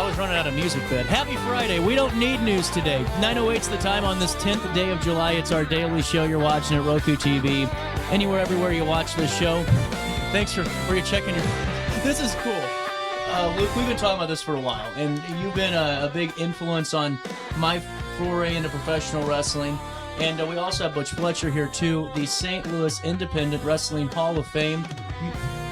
I was running out of music bed. Happy Friday. We don't need news today. 9:08's the time on this 10th day of July. It's our daily show. You're watching at Roku TV. Anywhere, everywhere you watch this show. Thanks for you checking your... This is cool. Luke, we've been talking about this for a while, and you've been a big influence on my foray into professional wrestling. And we also have Butch Fletcher here, too, the St. Louis Independent Wrestling Hall of Fame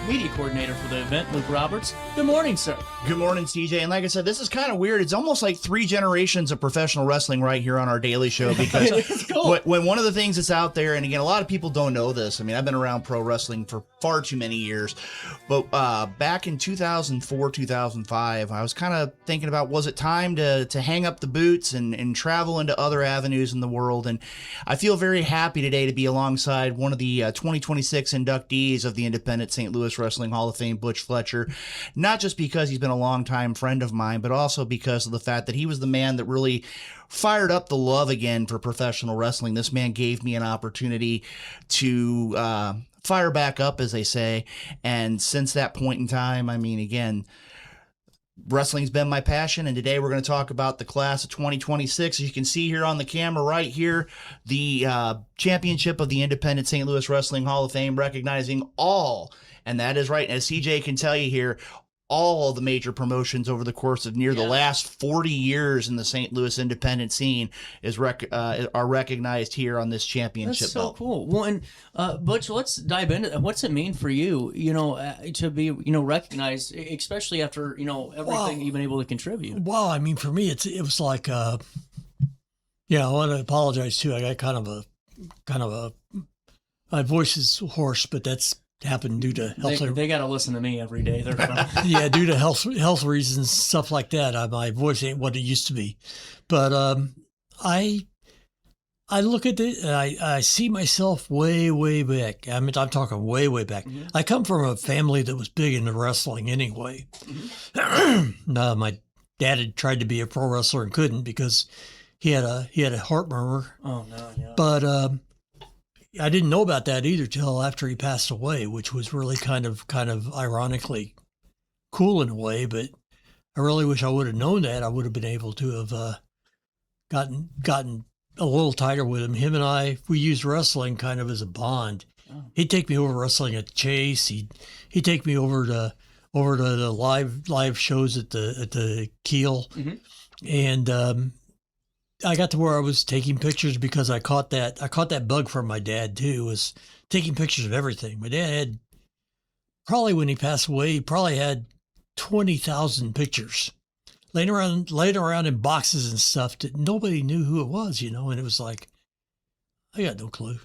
media coordinator for the event, Luke Roberts. Good morning, sir. Good morning, CJ. And like I said, this is kind of weird. It's almost like 3 generations of professional wrestling right here on our daily show, because cool. when one of the things that's out there, and again, a lot of people don't know this. I mean, I've been around pro wrestling for far too many years, but back in 2004, 2005, I was kind of thinking about, was it time to hang up the boots and travel into other avenues in the world? And I feel very happy today to be alongside one of the 2026 inductees of the Independent St. Louis Wrestling Hall of Fame, Butch Fletcher, not just because he's been a longtime friend of mine, but also because of the fact that he was the man that really fired up the love again for professional wrestling. This man gave me an opportunity to fire back up, as they say. And since that point in time, I mean, again, wrestling's been my passion, and today we're going to talk about the class of 2026. As you can see here on the camera right here, the championship of the Independent St. Louis Wrestling Hall of Fame, recognizing all, and that is right, as CJ can tell you here, all the major promotions over the course of the last 40 years in the St. Louis independent scene are recognized here on this championship. That's so belt. cool. Well, and Butch, let's dive into that. What's it mean for you, to be, recognized, especially after, everything you've been able to contribute? Well, I mean, for me, it was like, I want to apologize too. I got my voice is hoarse, but that's happened due to health. They got to listen to me every day. Yeah, due to health reasons, stuff like that. My voice ain't what it used to be. But I look at it and I see myself way, way back. I mean, I'm talking way, way back. Mm-hmm. I come from a family that was big into wrestling anyway. Mm-hmm. My dad had tried to be a pro wrestler and couldn't because he had a heart murmur. Oh no! Yeah. But I didn't know about that either till after he passed away, which was really kind of ironically cool in a way. But I really wish I would have known that. I would have been able to have gotten a little tighter with him. Him and I, we used wrestling kind of as a bond. Oh. He'd take me over wrestling at Chase. He'd take me over to the live shows at the Keel, mm-hmm. And I got to where I was taking pictures because I caught that bug from my dad too, was taking pictures of everything. My dad had, probably when he passed away, he probably had 20,000 pictures laying around in boxes and stuff that nobody knew who it was, and it was like, I got no clue,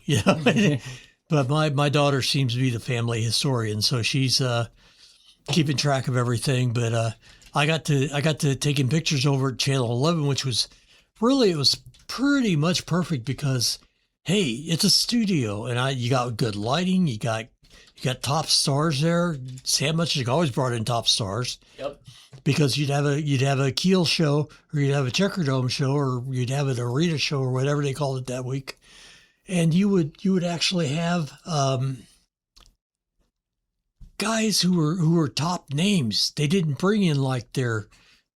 But my daughter seems to be the family historian, so she's keeping track of everything. But I got to taking pictures over at Channel 11, which was really, it was pretty much perfect because, hey, it's a studio and you got good lighting. You got top stars there. Sam Muchnick always brought in top stars. Yep. Because you'd have a Keel show, or you'd have a Checkerdome show, or you'd have an arena show, or whatever they called it that week, and you would actually have guys who were top names. They didn't bring in like their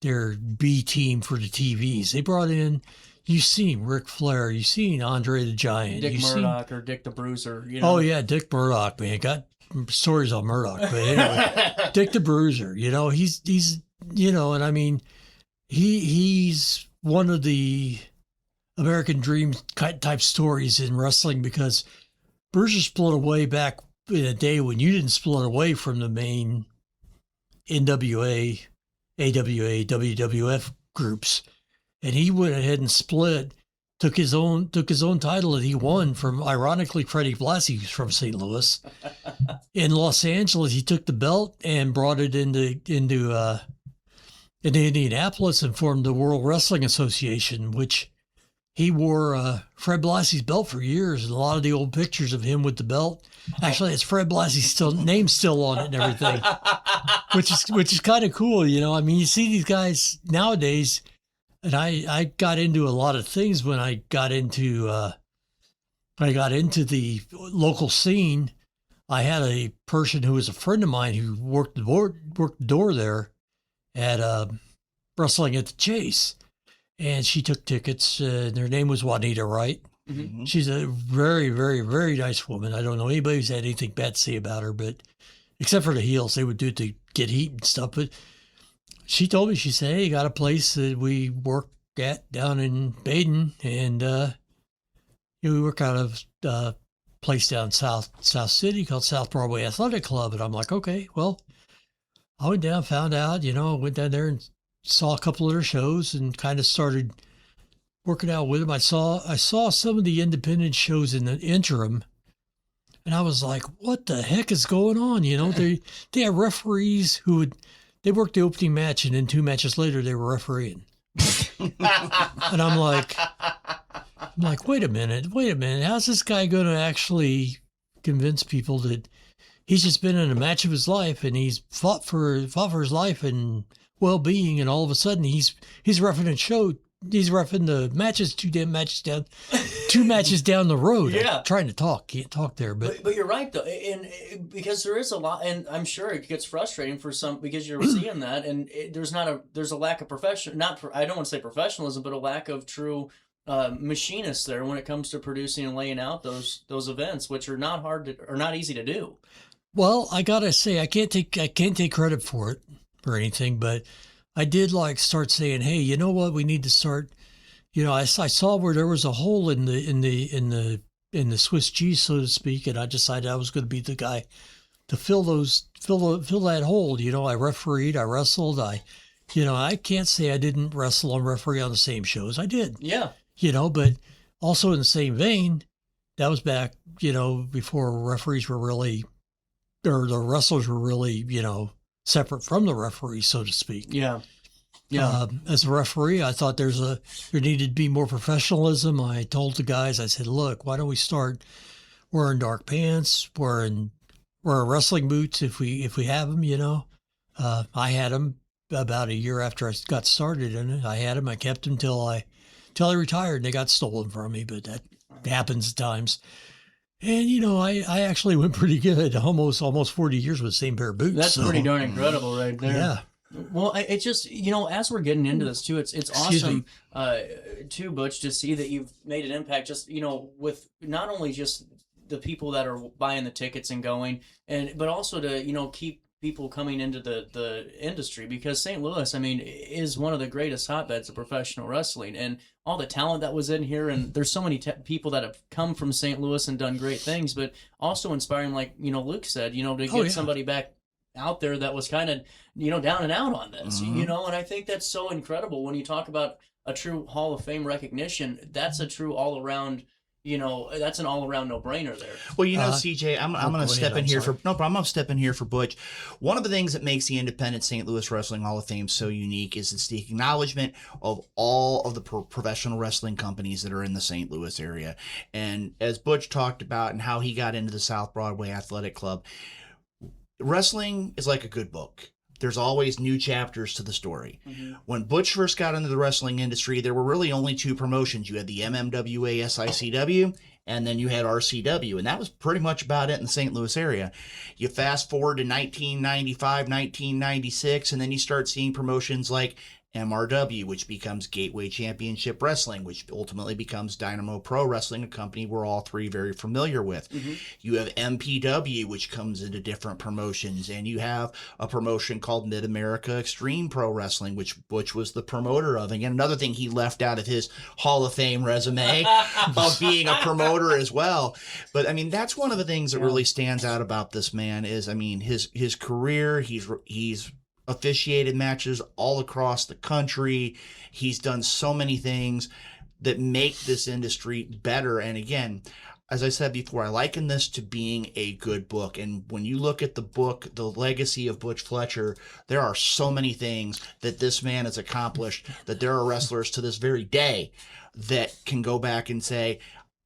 B team for the TVs. They brought in, you've seen Ric Flair, you've seen Andre the Giant, Dick Murdoch or Dick the Bruiser. Oh yeah, Dick Murdoch, man. Got stories on Murdoch, but anyway, Dick the Bruiser. He's and I mean, he's one of the American Dream type stories in wrestling, because Bruiser split away back in a day when you didn't split away from the main NWA, AWA, WWF groups, and he went ahead and split, took his own title that he won from, ironically, Freddie Blassie, who's from St. Louis. In Los Angeles, he took the belt and brought it into Indianapolis and formed the World Wrestling Association, which he wore Fred Blassie's belt for years, and a lot of the old pictures of him with the belt, actually, it's Fred Blassie's name still on it and everything, which is kind of cool, I mean, you see these guys nowadays, and I got into a lot of things when I got into the local scene. I had a person who was a friend of mine who worked the door there at wrestling at the Chase. And she took tickets. Her name was Juanita Wright. Mm-hmm. She's a very, very, very nice woman. I don't know anybody who's had anything bad to say about her, but except for the heels, they would do it to get heat and stuff. But she told me, she said, hey, got a place that we work at down in Baden, and we work out of a place down South City called South Broadway Athletic Club. And I'm like, okay, well, I went down, found out, went down there and saw a couple of their shows and kind of started working out with them. I saw some of the independent shows in the interim, and I was like, what the heck is going on? They have referees who they worked the opening match, and then 2 matches later they were refereeing. And I'm like, wait a minute. How's this guy going to actually convince people that he's just been in a match of his life and he's fought for his life and well-being, and all of a sudden he's reffing a show. He's reffing the matches, 2 matches down the road. Yeah. I'm trying to talk, can't talk there, but you're right though, and because there is a lot, and I'm sure it gets frustrating for some because you're seeing that, and there's a lack of I don't want to say professionalism, but a lack of true machinists there when it comes to producing and laying out those events, which are not easy to do. Well, I gotta say, I can't take credit for it or anything, but I did start saying, hey, you know what, we need to start. I saw where there was a hole in the Swiss cheese, so to speak, and I decided I was going to be the guy to fill that hole. I refereed, I wrestled, I can't say I didn't wrestle and referee on the same shows. I did. Yeah. But also in the same vein, that was back, before referees were really, or the wrestlers were really, separate from the referee, so to speak. Yeah. Yeah. As a referee, I thought there needed to be more professionalism. I told the guys, I said, look, why don't we start wearing dark pants, wearing wrestling boots if we have them, I had them about a year after I got started in it. I had them. I kept them till I retired, and they got stolen from me, but that happens at times. And, I actually went pretty good, almost 40 years with the same pair of boots. That's pretty darn incredible right there. Yeah. Well, it's just, as we're getting into this too, it's awesome too, Butch, to see that you've made an impact just, with not only just the people that are buying the tickets and going, but also to, keep people coming into the industry, because St. Louis, is one of the greatest hotbeds of professional wrestling, and all the talent that was in here, and there's so many people that have come from St. Louis and done great things, but also inspiring, like, Luke said, to get somebody back out there that was kind of, down and out on this, and I think that's so incredible when you talk about a true Hall of Fame recognition. That's a true all-around, that's an all-around no-brainer there. Well, CJ, I'm going to step in here I'm going to step in here for Butch. One of the things that makes the independent St. Louis Wrestling Hall of Fame so unique is it's the acknowledgement of all of the professional wrestling companies that are in the St. Louis area. And as Butch talked about and how he got into the South Broadway Athletic Club, wrestling is like a good book. There's always new chapters to the story. Mm-hmm. When Butch first got into the wrestling industry, there were really only 2 promotions. You had the MMWA SICW, and then you had RCW, and that was pretty much about it in the St. Louis area. You fast forward to 1995, 1996, and then you start seeing promotions like MRW, which becomes Gateway Championship Wrestling, which ultimately becomes Dynamo Pro Wrestling, a company we're all 3 very familiar with. Mm-hmm. You have MPW, which comes into different promotions, and you have a promotion called Mid-America Extreme Pro Wrestling, which Butch was the promoter of. Again, another thing he left out of his Hall of Fame resume of being a promoter as well. But that's one of the things that really stands out about this man is, his career. He's officiated matches all across the country. He's done so many things that make this industry better. And again, as I said before, I liken this to being a good book. And when you look at the book, The Legacy of Butch Fletcher, there are so many things that this man has accomplished that there are wrestlers to this very day that can go back and say,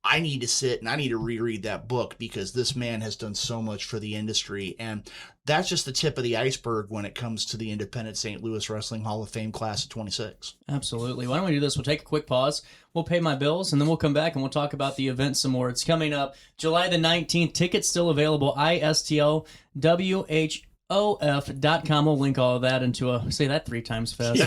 I need to sit and I need to reread that book because this man has done so much for the industry. And that's just the tip of the iceberg when it comes to the independent St. Louis Wrestling Hall of Fame class of 26. Absolutely. Why don't we do this? We'll take a quick pause. We'll pay my bills, and then we'll come back and we'll talk about the event some more. It's coming up July the 19th. Tickets still available. ISTL RiverOF.com. We'll link all of that into a, say that 3 times fast.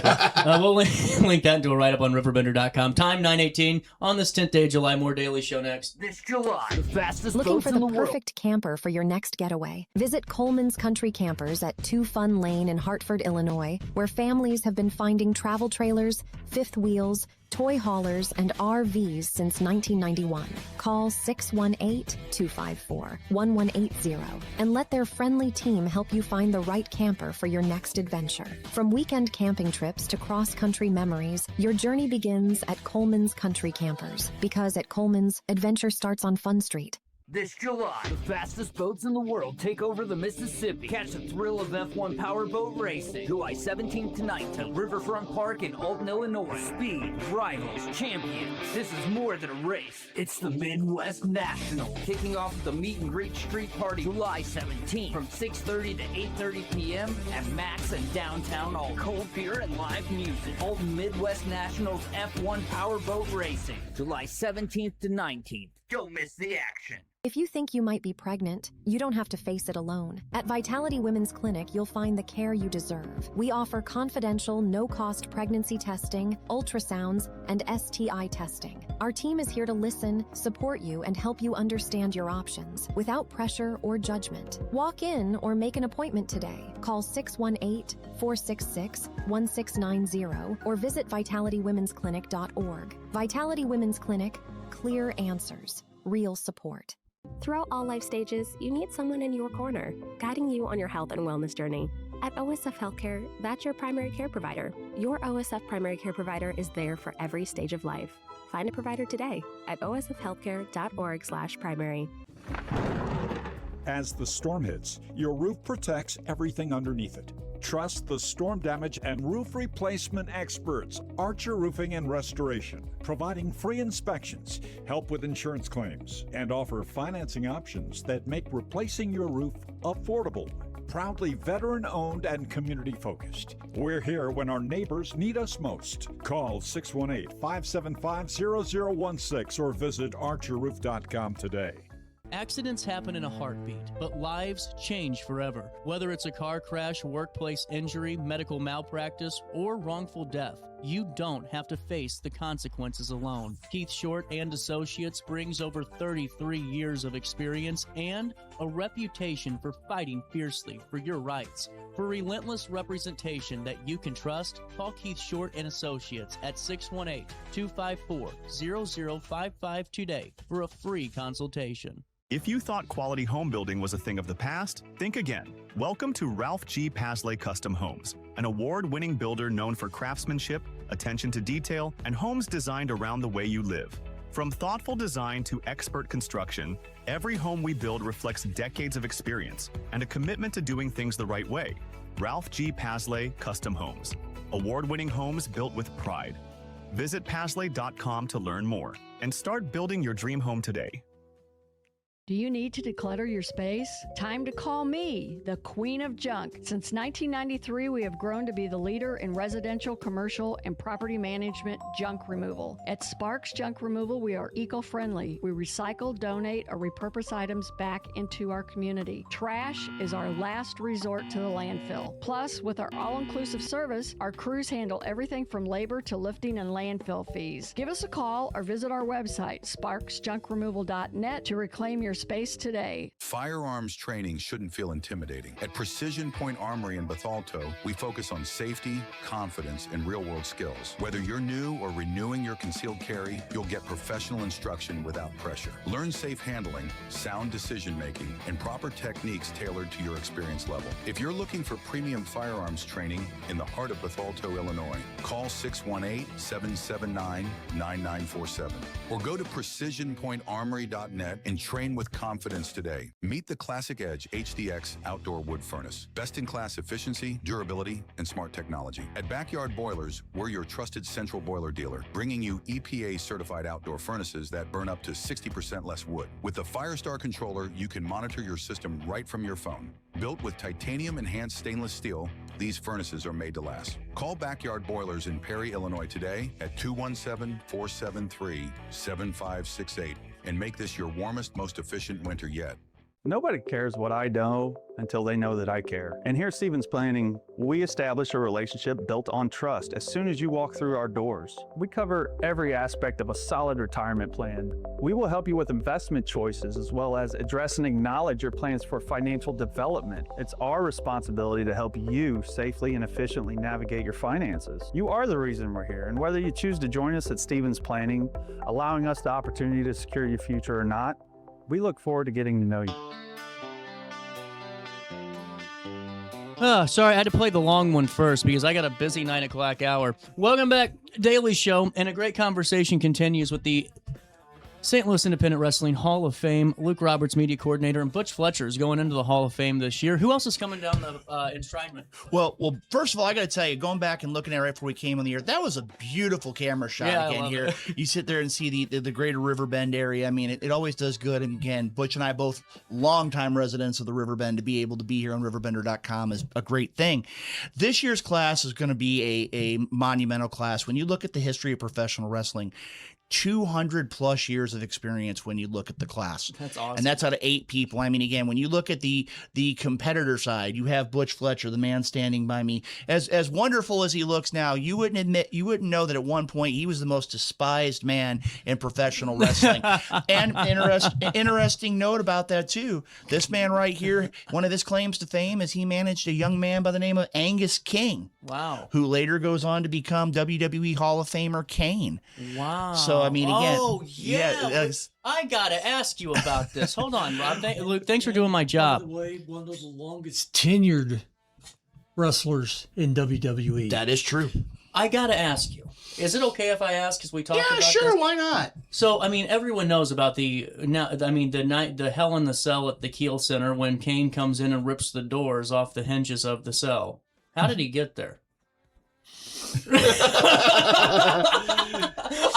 We'll link that into a write-up on RiverBender.com. Time 9:18 on this 10th day of July. More Daily Show next. This July, the fastest Looking boats for in the the world. perfect camper for your next getaway? Visit Coleman's Country Campers at 2 Fun Lane in Hartford, Illinois, where families have been finding travel trailers, fifth wheels, toy haulers, and RVs since 1991. Call 618-254-1180 and let their friendly team help you find the right camper for your next adventure. From weekend camping trips to cross-country memories, your journey begins at Coleman's Country Campers, because at Coleman's, adventure starts on Fun Street. This July, the fastest boats in the world take over the Mississippi. Catch the thrill of F1 powerboat racing, July 17th to 19th at Riverfront Park in Alton, Illinois. Speed, rivals, champions. This is more than a race. It's the Midwest National. Kicking off the Meet and Greet Street Party July 17th from 6:30 to 8:30 p.m. at Max and Downtown Alton. Cold beer and live music. Alton Midwest Nationals F1 powerboat racing, July 17th to 19th. Don't miss the action. If you think you might be pregnant, you don't have to face it alone. At Vitality Women's Clinic, you'll find the care you deserve. We offer confidential, no-cost pregnancy testing, ultrasounds, and STI testing. Our team is here to listen, support you, and help you understand your options without pressure or judgment. Walk in or make an appointment today. Call 618-466-1690 or visit vitalitywomensclinic.org. Vitality Women's Clinic, clear answers, real support. Throughout all life stages, you need someone in your corner, guiding you on your health and wellness journey. At OSF Healthcare, that's your primary care provider. Your OSF primary care provider is there for every stage of life. Find a provider today at osfhealthcare.org/primary. As the storm hits, your roof protects everything underneath it. Trust the storm damage and roof replacement experts, Archer Roofing and Restoration, providing free inspections, help with insurance claims, and offer financing options that make replacing your roof affordable. Proudly veteran-owned and community-focused. We're here when our neighbors need us most. Call 618-575-0016 or visit archerroof.com today. Accidents happen in a heartbeat, but lives change forever. Whether it's a car crash, workplace injury, medical malpractice, or wrongful death, you don't have to face the consequences alone. Keith Short and Associates brings over 33 years of experience and a reputation for fighting fiercely for your rights. For relentless representation that you can trust, call Keith Short and Associates at 618-254-0055 today for a free consultation. If you thought quality home building was a thing of the past, think again. Welcome to Ralph G. Pasley Custom Homes, an award-winning builder known for craftsmanship, attention to detail, and homes designed around the way you live. From thoughtful design to expert construction, every home we build reflects decades of experience and a commitment to doing things the right way. Ralph G. Pasley Custom Homes, award-winning homes built with pride. Visit pasley.com to learn more and start building your dream home today. Do you need to declutter your space? Time to call me, the Queen of Junk. Since 1993, we have grown to be the leader in residential, commercial, and property management junk removal. At Sparks Junk Removal, we are eco-friendly. We recycle, donate, or repurpose items back into our community. Trash is our last resort to the landfill. Plus, with our all-inclusive service, our crews handle everything from labor to lifting and landfill fees. Give us a call or visit our website, sparksjunkremoval.net, to reclaim your space today. Firearms training shouldn't feel intimidating. At Precision Point Armory in Bethalto, we focus on safety, confidence, and real-world skills. Whether you're new or renewing your concealed carry, you'll get professional instruction without pressure. Learn safe handling, sound decision-making, and proper techniques tailored to your experience level. If you're looking for premium firearms training in the heart of Bethalto, Illinois, call 618-779-9947 or go to precisionpointarmory.net and train with confidence today. Meet the Classic Edge HDX outdoor wood furnace. Best-in-class efficiency, durability, and smart technology. At Backyard Boilers, we're your trusted central boiler dealer, bringing you EPA-certified outdoor furnaces that burn up to 60% less wood. With the Firestar controller, you can monitor your system right from your phone. Built with titanium-enhanced stainless steel, these furnaces are made to last. Call Backyard Boilers in Perry, Illinois today at 217-473-7568 and make this your warmest, most efficient winter yet. Nobody cares what I know until they know that I care. And here at Stevens Planning, we establish a relationship built on trust as soon as you walk through our doors. We cover every aspect of a solid retirement plan. We will help you with investment choices as well as address and acknowledge your plans for financial development. It's our responsibility to help you safely and efficiently navigate your finances. You are the reason we're here, and whether you choose to join us at Stevens Planning, allowing us the opportunity to secure your future or not, we look forward to getting to know you. Oh, sorry, I had to play the long one first because I got a busy 9 o'clock hour. Welcome back, Daily Show, and a great conversation continues with the St. Louis Independent Wrestling Hall of Fame, Luke Roberts, media coordinator, and Butch Fletcher is going into the Hall of Fame this year. Who else is coming down the enshrinement? Well, first of all, I got to tell you, going back and looking at it right before we came on the air, that was a beautiful camera shot again here. You sit there and see the greater River Bend area. I mean, it always does good. And again, Butch and I both longtime residents of the River Bend, to be able to be here on RiverBender.com is a great thing. This year's class is going to be a monumental class. When you look at the history of professional wrestling, 200 plus years of experience when you look at the class. That's awesome. And that's out of 8 people. I mean, again, when you look at the competitor side, you have Butch Fletcher, the man standing by me. As wonderful as he looks now, you wouldn't know that at one point he was the most despised man in professional wrestling. And interesting note about that too. This man right here, one of his claims to fame is he managed a young man by the name of Angus King. Wow. Who later goes on to become WWE Hall of Famer Kane. Wow. So, I mean, again. Oh, yeah. I got to ask you about this. Hold on, Rob. Luke, thanks for doing my job. By the way, one of the longest tenured wrestlers in WWE. That is true. I got to ask you. Is it okay if I ask as we talk about this? Yeah, sure. Why not? So, I mean, everyone knows about the Hell in the Cell at the Kiel Center when Kane comes in and rips the doors off the hinges of the cell. How did he get there?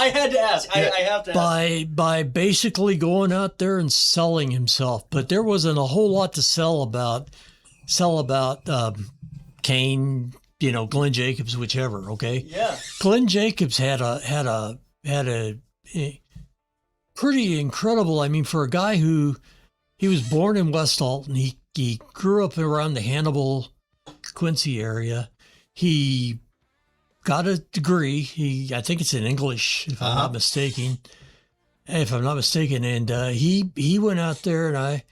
I had to ask. I have to ask. By basically going out there and selling himself. But there wasn't a whole lot to sell about Kane, Glenn Jacobs, whichever, okay? Yeah. Glenn Jacobs had a pretty incredible, I mean, for a guy who he was born in West Alton, he grew up around the Hannibal, Quincy area. He got a degree. I think it's in English, if I'm not mistaken. And he went out there, and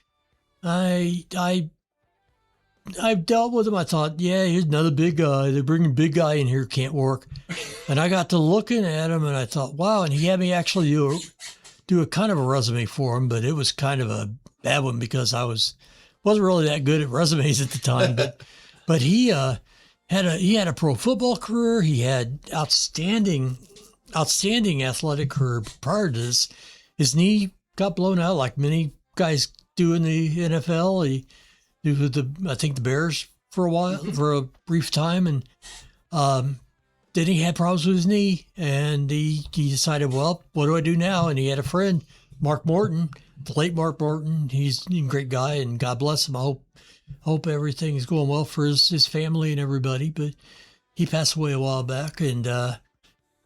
I dealt with him. I thought, yeah, here's another big guy. They're bringing big guy in here, can't work. And I got to looking at him, and I thought, wow. And he had me actually do a kind of a resume for him, but it was kind of a bad one because I wasn't really that good at resumes at the time. But he had a pro football career. He had outstanding athletic career prior to this. His knee got blown out like many guys do in the NFL. He with the Bears for a brief time, and then he had problems with his knee, and he decided, well, what do I do now? And he had a friend, Mark Morton, the late Mark Morton. He's a great guy, and God bless him. I hope everything is going well for his family and everybody. But he passed away a while back, and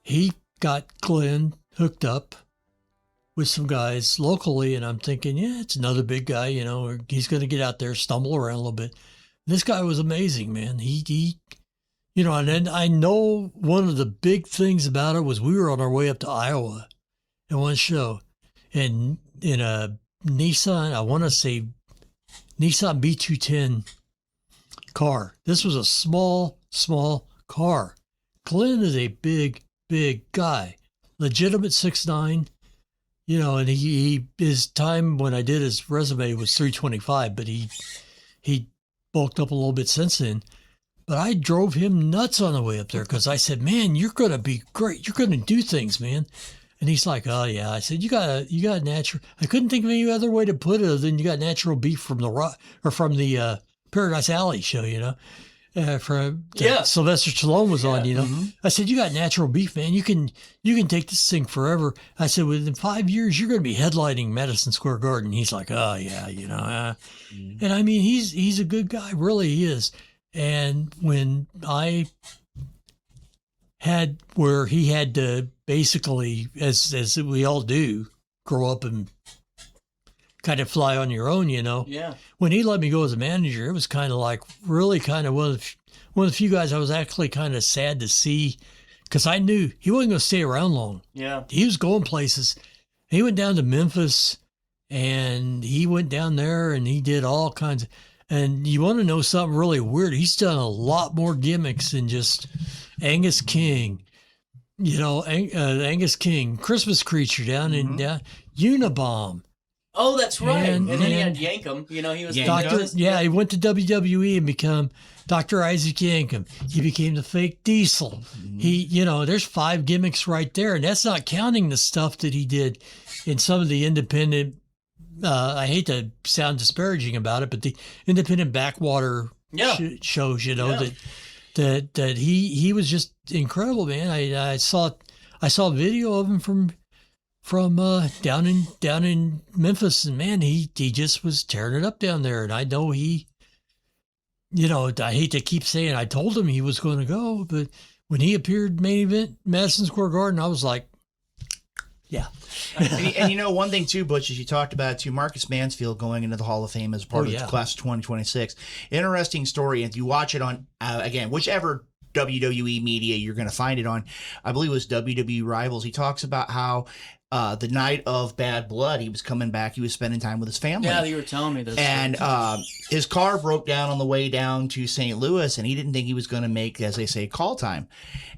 he got Glenn hooked up with some guys locally, and I'm thinking, yeah, it's another big guy, he's going to get out there, stumble around a little bit. And this guy was amazing, man. He and then I know one of the big things about it was we were on our way up to Iowa in one show, and in a Nissan, I want to say Nissan B210 car. This was a small car. Glenn is a big guy, legitimate 6'9", and his time when I did his resume was 325, but he bulked up a little bit since then. But I drove him nuts on the way up there because I said, man, you're going to be great. You're going to do things, man. And he's like, oh, yeah. I said, you got natural. I couldn't think of any other way to put it other than you got natural beef from the Paradise Alley show, Sylvester Stallone was on, Mm-hmm. I said, you got natural beef, man. You can take this thing forever. I said, within 5 years, you're going to be headlining Madison Square Garden. He's like, oh, yeah, Mm-hmm. And I mean, he's a good guy. Really, he is. And when I had where he had to basically, as we all do, grow up and kind of fly on your own, Yeah. When he let me go as a manager, it was kind of like really kind of one of the few guys I was actually kind of sad to see, because I knew he wasn't going to stay around long. Yeah. He was going places. He went down to Memphis, and he went down there and he did all kinds of, and you want to know something really weird? He's done a lot more gimmicks than just Angus King. Angus King, Christmas Creature down in Unabomb. Oh, that's right. And then he had and- Yankum. He was he went to WWE and become Dr. Isaac Yankum. He became the fake Diesel. He, there's 5 gimmicks right there, and that's not counting the stuff that he did in some of the independent. I hate to sound disparaging about it, but the independent backwater shows, that he was just incredible, man. I saw a video of him from down in Memphis, and man, he just was tearing it up down there. And I know I hate to keep saying I told him he was going to go, but when he appeared main event Madison Square Garden, I was like, yeah. and one thing too, Butch, is you talked about too, Marcus Mansfield going into the Hall of Fame as part of the class of 2026. Interesting story. If you watch it on again, whichever WWE media you're going to find it on, I believe it was WWE Rivals. He talks about how the night of Bad Blood, he was coming back. He was spending time with his family. Yeah, you were telling me this. And his car broke down on the way down to St. Louis, and he didn't think he was going to make, as they say, call time.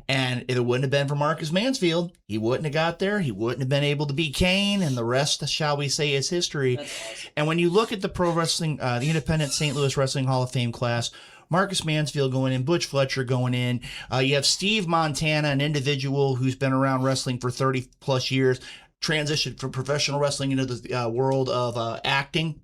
And if it wouldn't have been for Marcus Mansfield, he wouldn't have got there. He wouldn't have been able to beat Kane, and the rest, shall we say, is history. That's awesome. And when you look at the pro wrestling, the independent St. Louis Wrestling Hall of Fame class, Marcus Mansfield going in, Butch Fletcher going in. You have Steve Montana, an individual who's been around wrestling for 30 plus years, transitioned from professional wrestling into the world of acting.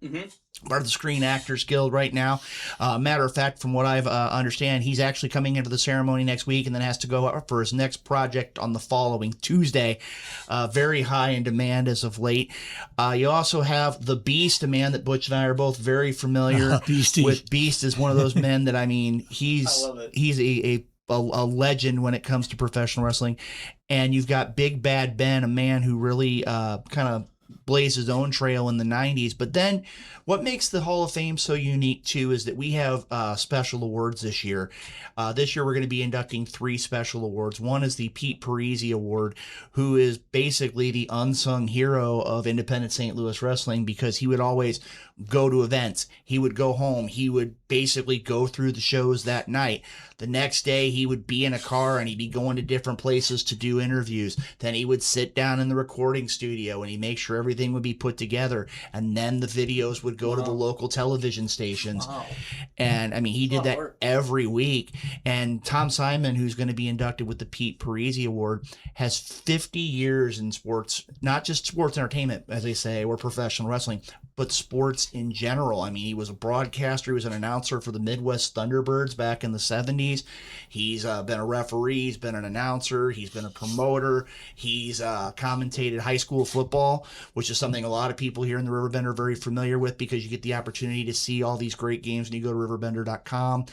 Part of the Screen Actors Guild right now. Matter of fact, from what I've understand, he's actually coming into the ceremony next week and then has to go up for his next project on the following Tuesday. Very high in demand as of late. You also have the Beast, a man that Butch and I are both very familiar with. Beast is one of those men that, he's a legend when it comes to professional wrestling. And you've got Big Bad Ben, a man who really kind of blazed his own trail in the 90s. But then what makes the Hall of Fame so unique, too, is that we have special awards this year. This year, we're going to be inducting 3 special awards. One is the Pete Parisi Award, who is basically the unsung hero of independent St. Louis wrestling, because he would always go to events. He would go home. He would basically go through the shows that night. The next day, he would be in a car and he'd be going to different places to do interviews. Then he would sit down in the recording studio and he'd make sure everything would be put together. And then the videos would go to the local television stations. And he did that every week. And Tom Simon, who's going to be inducted with the Pete Parisi Award, has 50 years in sports, not just sports entertainment, as they say, or professional wrestling, but sports in general. He was a broadcaster. He was an announcer for the Midwest Thunderbirds back in the 70s. He's been a referee. He's been an announcer. He's been a promoter. He's commentated high school football, which is something a lot of people here in the RiverBend are very familiar with, because you get the opportunity to see all these great games when you go to RiverBender.com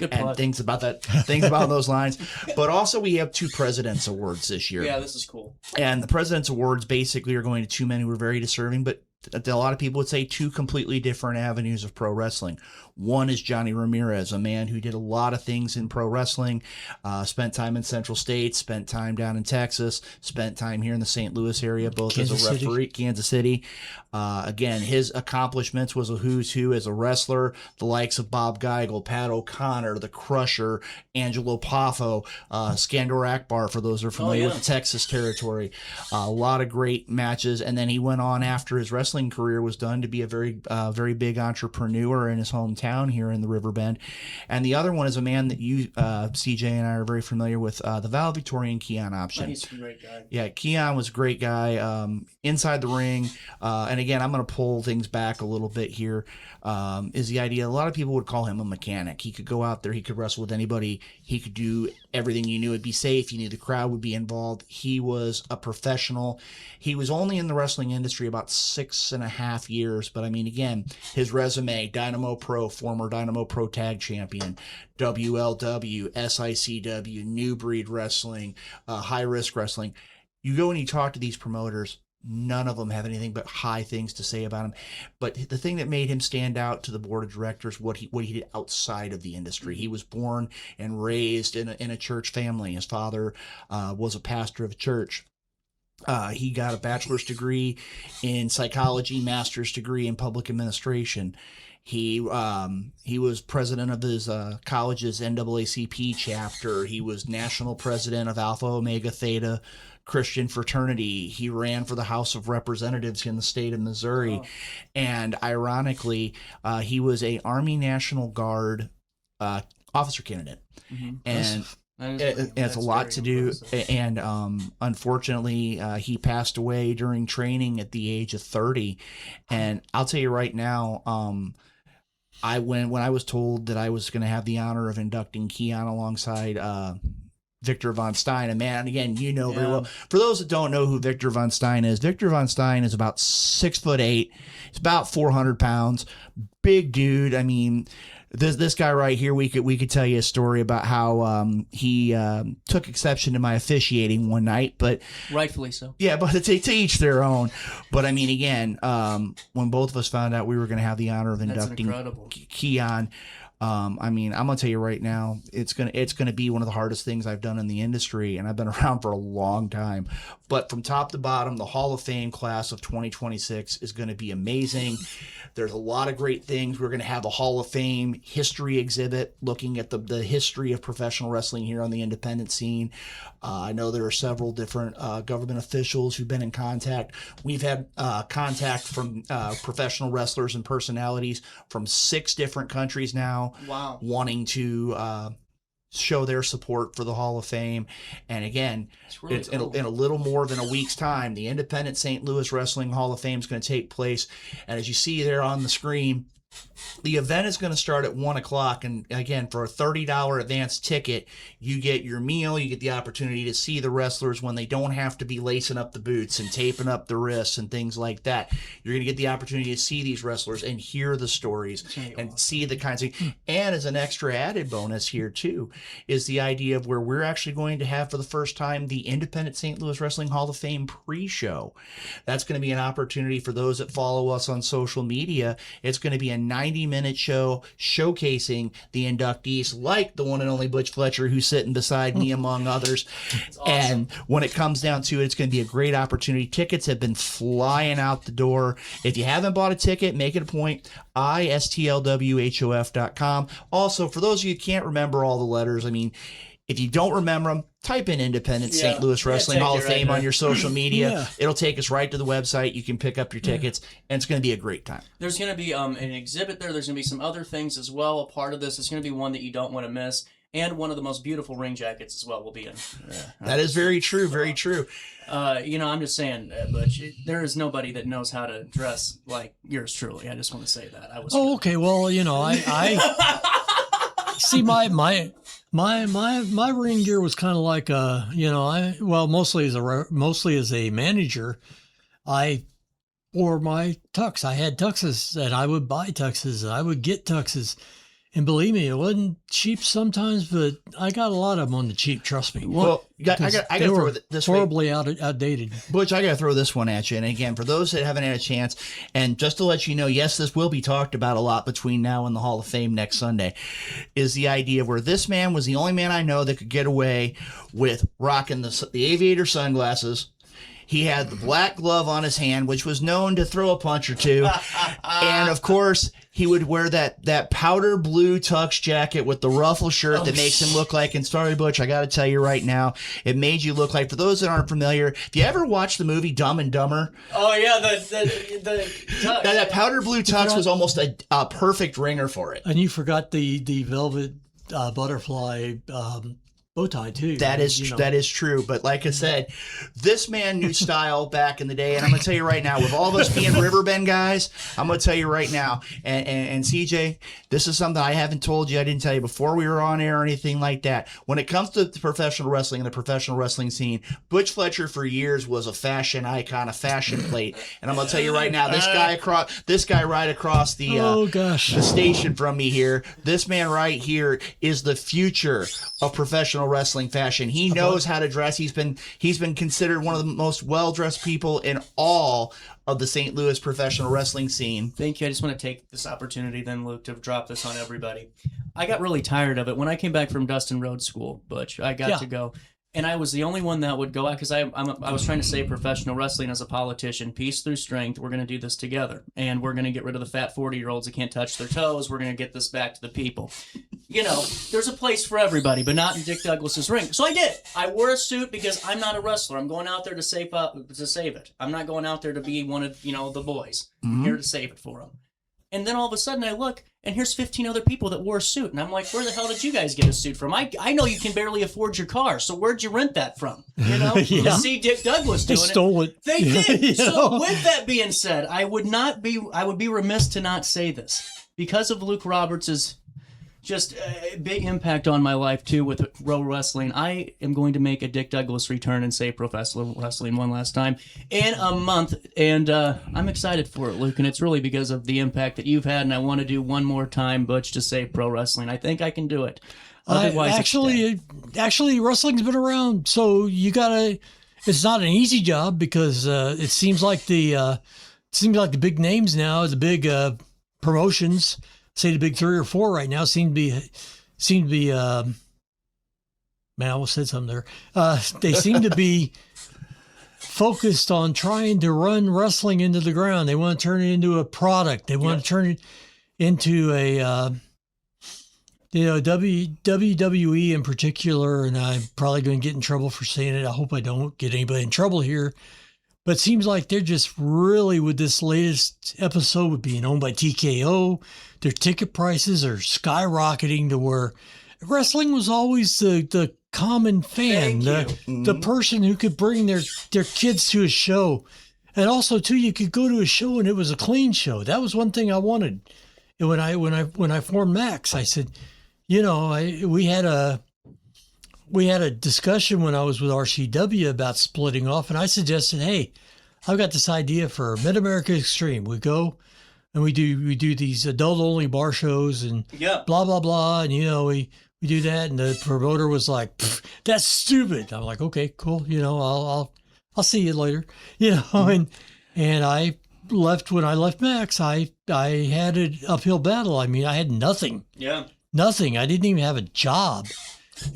and things about those lines. But also we have 2 President's Awards this year. Yeah, this is cool. And the President's Awards basically are going to 2 men who were very deserving, but a lot of people would say 2 completely different avenues of pro wrestling. One is Johnny Ramirez, a man who did a lot of things in pro wrestling, spent time in Central States, spent time down in Texas, spent time here in the St. Louis area, both as a referee, Kansas City. Again, his accomplishments was a who's who as a wrestler, the likes of Bob Geigel, Pat O'Connor, The Crusher, Angelo Poffo, Skandor Akbar, for those who are familiar with the Texas territory. A lot of great matches. And then he went on, after his wrestling career was done, to be a very big entrepreneur in his hometown here in the RiverBend. And the other one is a man that you, CJ, and I are very familiar with, the Valedictorian Keon Option. He's a great guy. Yeah, Keon was a great guy inside the ring. And again, I'm going to pull things back a little bit here. Is the idea, a lot of people would call him a mechanic. He could go out there, he could wrestle with anybody, he could do everything. You knew it'd be safe, you knew the crowd would be involved. He was a professional. He was only in the wrestling industry about 6.5 years, but again, his resume: Dynamo Pro, former Dynamo Pro Tag Champion, WLW, SICW, New Breed Wrestling, High Risk Wrestling. You go and you talk to these promoters, None of them have anything but high things to say about him. But the thing that made him stand out to the board of directors, what he did outside of the industry. He was born and raised in a church family. His father was a pastor of a church. He got a bachelor's degree in psychology, master's degree in public administration. He was president of his college's NAACP chapter. He was national president of Alpha Omega Theta Christian fraternity. He ran for the House of Representatives in the state of Missouri. Oh. And ironically, he was a Army National Guard officer candidate. Mm-hmm. And it's a lot to do. And unfortunately, he passed away during training at the age of 30. And I'll tell you right now, when I was told that I was going to have the honor of inducting Keon alongside Victor Von Stein, and man, again, you know very well. For those that don't know who Victor Von Stein is is about 6'8". He's about 400 pounds, big dude. I mean, this guy right here, we could tell you a story about how he took exception to my officiating one night, but rightfully so. Yeah, but to each their own. But I mean, again, when both of us found out we were going to have the honor of inducting Keon. I mean, I'm gonna tell you right now, it's gonna be one of the hardest things I've done in the industry, and I've been around for a long time. But from top to bottom, the Hall of Fame class of 2026 is going to be amazing. There's a lot of great things. We're going to have a Hall of Fame history exhibit looking at the history of professional wrestling here on the independent scene. I know there are several different government officials who've been in contact. We've had contact from professional wrestlers and personalities from 6 different countries now. Wow. Wanting to show their support for the Hall of Fame. And again, it's cool. in a little more than a week's time, the Independent St. Louis Wrestling Hall of Fame is going to take place. And as you see there on the screen, the event is going to start at 1 o'clock. And again, for a $30 advance ticket, you get your meal. You get the opportunity to see the wrestlers when they don't have to be lacing up the boots and taping up the wrists and things like that. You're going to get the opportunity to see these wrestlers and hear the stories and see the kinds of, and as an extra added bonus here too, is the idea of where we're actually going to have for the first time the Independent St. Louis Wrestling Hall of Fame pre-show. That's going to be an opportunity for those that follow us on social media. It's going to be a 90-minute show showcasing the inductees, like the one and only Butch Fletcher, who's sitting beside me, among others. Awesome. And when it comes down to it, it's going to be a great opportunity. Tickets have been flying out the door. If you haven't bought a ticket, make it a point. ISTLWHOF.com. Also, for those of you who can't remember all the letters, I mean, if you don't remember them, type in Independent St. Louis Wrestling Hall of Fame on your social media. Yeah. It'll take us right to the website. You can pick up your tickets, and it's going to be a great time. There's going to be an exhibit there. There's going to be some other things as well. A part of this is going to be one that you don't want to miss, and one of the most beautiful ring jackets as well will be in. That is very true, very true. I'm just saying, Butch, there is nobody that knows how to dress like yours truly. I just want to say that. Okay. Well, I see my ring gear was kind of like mostly as a manager, I wore my tux. I had tuxes, and I would buy tuxes, and I would get tuxes. And believe me, it wasn't cheap sometimes, but I got a lot of them on the cheap. Trust me. Well, I got to throw this horribly outdated. Butch, I got to throw this one at you. And again, for those that haven't had a chance, and just to let you know, yes, this will be talked about a lot between now and the Hall of Fame next Sunday, is the idea of where this man was the only man I know that could get away with rocking the aviator sunglasses. He had the black glove on his hand, which was known to throw a punch or two. And, of course, he would wear that powder blue tux jacket with the ruffle shirt that makes him look like, and sorry, Butch, I got to tell you right now, it made you look like, for those that aren't familiar, if you ever watched the movie Dumb and Dumber. Oh, yeah, the tux. That powder blue tux was almost a perfect ringer for it. And you forgot the velvet butterfly bow tie too. That is true. But like I said, this man knew style back in the day. And I'm going to tell you right now, with all of us being Riverbend guys, I'm going to tell you right now, and CJ, this is something I haven't told you. I didn't tell you before we were on air or anything like that. When it comes to professional wrestling and the professional wrestling scene, Butch Fletcher for years was a fashion icon, a fashion plate. And I'm going to tell you right now, this guy right across the station from me here, this man right here is the future of professional professional wrestling fashion. He knows how to dress. He's been considered one of the most well-dressed people in all of the St. Louis professional wrestling scene. Thank you. I just want to take this opportunity then, Luke, to drop this on everybody. I got really tired of it. When I came back from Dustin Rhodes School, Butch, I got to go. And I was the only one that would go out because I was trying to say professional wrestling as a politician, peace through strength. We're going to do this together. And we're going to get rid of the fat 40-year-olds that can't touch their toes. We're going to get this back to the people. You know, there's a place for everybody, but not in Dick Douglas's ring. So I did. I wore a suit because I'm not a wrestler. I'm going out there to save it. I'm not going out there to be one of, the boys. I'm here to save it for them. And then all of a sudden I look, and here's 15 other people that wore a suit. And I'm like, where the hell did you guys get a suit from? I know you can barely afford your car, so where'd you rent that from? You know? To see Dick Douglas doing it. They stole it. They did. So with that being said, I would be remiss to not say this. Because of Luke Roberts' just a big impact on my life, too, with pro wrestling, I am going to make a Dick Douglas return and say professional wrestling one last time in a month. And I'm excited for it, Luke, and it's really because of the impact that you've had, and I want to do one more time, Butch, to say pro wrestling. I think I can do it. Otherwise, actually, wrestling's been around, so you gotta. It's not an easy job because it seems like the big names now, the big promotions. Say the big 3 or 4 right now seem to be man, I almost said something there. They seem to be focused on trying to run wrestling into the ground. They want to turn it into a product. They want to turn it into a WWE in particular, and I'm probably going to get in trouble for saying it. I hope I don't get anybody in trouble here. But it seems like they're just really, with this latest episode, with being owned by TKO, their ticket prices are skyrocketing to where wrestling was always the common fan, the person who could bring their kids to a show. And also, too, you could go to a show and it was a clean show. That was one thing I wanted. And when I formed Max, I said, we had a discussion when I was with RCW about splitting off, and I suggested, hey, I've got this idea for Mid-America Extreme. We go and we do these adult-only bar shows and blah, blah, blah, and, we do that, and the promoter was like, that's stupid. I'm like, okay, cool, I'll see you later, and I left. When I left Max, I had an uphill battle. I mean, I had nothing. Nothing. I didn't even have a job.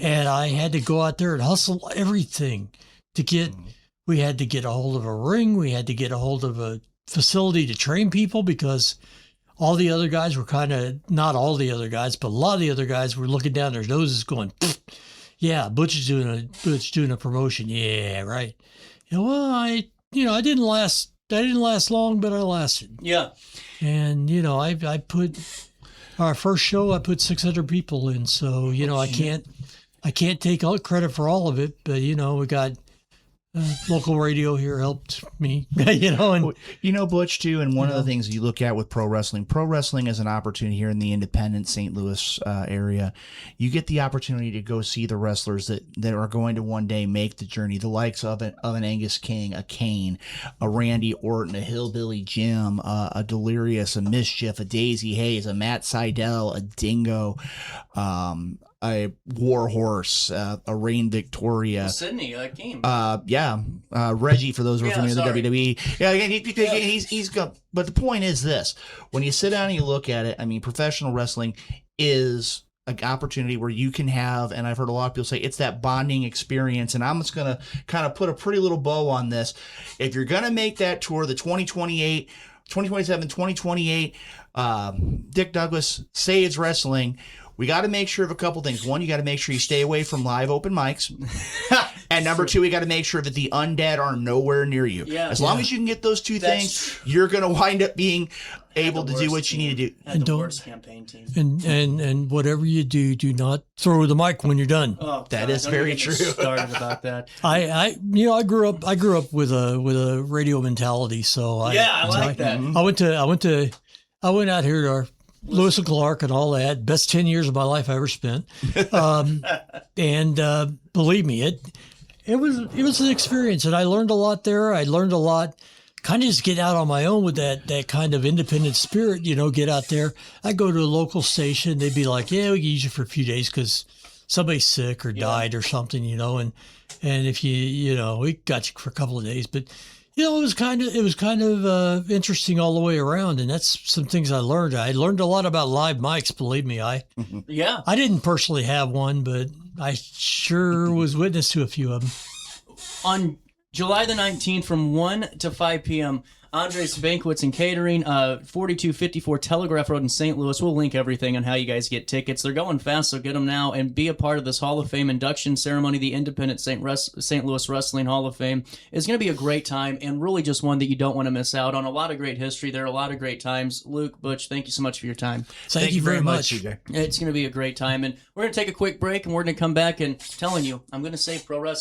And I had to go out there and hustle everything to get, we had to get a hold of a ring. We had to get a hold of a facility to train people because all the other guys were not all the other guys, but a lot of the other guys were looking down their noses going, yeah, Butch is doing a promotion. Yeah, right. I didn't last long, but I lasted. Yeah. And, I put, our first show, I put 600 people in. So, I can't take all credit for all of it, but, we got local radio here helped me, and Butch, too, and one of the things you look at with pro wrestling is an opportunity here in the independent St. Louis area. You get the opportunity to go see the wrestlers that are going to one day make the journey, the likes of an Angus King, a Kane, a Randy Orton, a Hillbilly Jim, a Delirious, a Mischief, a Daisy Hayes, a Matt Sydal, a Dingo, a Warhorse, a Reign Victoria, Sydney, Akeem. Reggie, for those who are familiar with WWE. Yeah, he's got. But the point is this: when you sit down and you look at it, I mean, professional wrestling is an opportunity where you can have, and I've heard a lot of people say it's that bonding experience. And I'm just going to kind of put a pretty little bow on this. If you're going to make that tour, the 2028, 2027, 2028, Dick Douglas Saves Wrestling. We got to make sure of a couple things. One, you got to make sure you stay away from live open mics. And number two, we got to make sure that the undead are nowhere near you. As long as you can get those two things, you're going to wind up being able to do what you need to do. And the worst campaign team. And whatever you do, do not throw the mic when you're done. Oh, that is very true. Started about that. I grew up with a radio mentality, so I like that. I went out here to our Lewis and Clark and all that. Best 10 years of my life I ever spent. And believe me, it was an experience, and I learned a lot there. I learned a lot, kind of just get out on my own with that kind of independent spirit, get out there. I go to a local station. They'd be like, yeah, we can use you for a few days because somebody's sick or died or something, and if we got you for a couple of days, but it was kind of interesting all the way around, and that's some things I learned. I learned a lot about live mics. Believe me, I didn't personally have one, but I sure was witness to a few of them. On July the 19th from 1 to 5 p.m., Andres Banquets and Catering, 4254 Telegraph Road in St. Louis. We'll link everything on how you guys get tickets. They're going fast, so get them now and be a part of this Hall of Fame induction ceremony, the Independent St. Louis Wrestling Hall of Fame. It's going to be a great time and really just one that you don't want to miss out on. A lot of great history there, a lot of great times. Luke, Butch, thank you so much for your time. Thank you very much. CJ. It's going to be a great time, and we're going to take a quick break, and we're going to come back and telling you, I'm going to say pro wrestling.